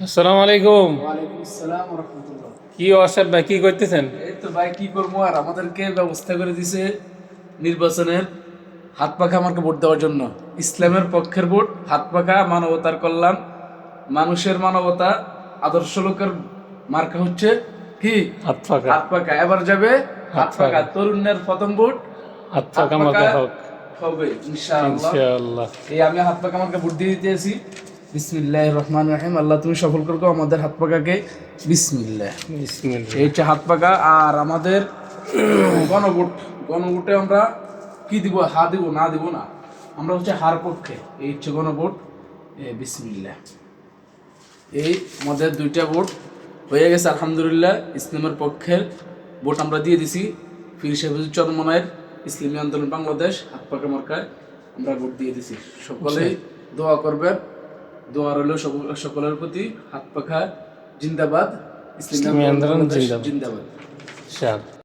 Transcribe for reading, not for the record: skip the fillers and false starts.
আসসালামু আলাইকুম। ওয়ালাইকুম আসসালাম ওয়া রাহমাতুল্লাহ। কি অসাব ভাই, কি করতেছেন? এই তো ভাই কি করবো আর, আমাদেরকে ব্যবস্থা করে দিছে নির্বাচনের হাত পাখা মার্কা ভোট দেওয়ার জন্য। ইসলামের পক্ষের ভোট, হাত পাখা, মানবতার কল্যাণ, মানুষের মানবতা, আদর্শ লোকের মার্কা হচ্ছে কি হাত ফাঁকা। হাত পাখা। এবার যাবে হাত হাত পাখা, পাখা। তরুণের প্রথম ভোট হাত হাত ফাঁকা পাখা মার্কা হোক হবে ইনশাআল্লাহ। ইনশাআল্লাহ। এই আমি হাত পাখা আমাকে ভোট দিয়ে দিতেছি। বিসমিল্লাহির রহমানির রহিম। আল্লাহ তুমি সফল করো আমাদের হাত পাখাকে। বিসমিল্লাহ। বিসমিল্লাহ। এই হচ্ছে হাত পাখা। আর আমাদের গণভোট, গণভোটে আমরা কি দিব, হা দিব না দিব না, আমরা হচ্ছে হার পক্ষে। এই হচ্ছে গণভোট। বিসমিল্লাহ। এই আমাদের দুইটা ভোট হয়ে গেছে আলহামদুলিল্লাহ। ইসলামের পক্ষের ভোট আমরা দিয়ে দিছি। পীর সাহেব চরমনায়ের ইসলামী আন্দোলন বাংলাদেশ হাত পাখা মার্কায় আমরা ভোট দিয়ে দিছি। সকলেই দোয়া করবেন। দোয়া রইল সকলের প্রতি। হাত পাখা জিন্দাবাদ, ইসলামী ইসলামী আন্দোলন বাংলাদেশ জিন্দাবাদ। জিন্দাবাদ। ইনশাআল্লাহ।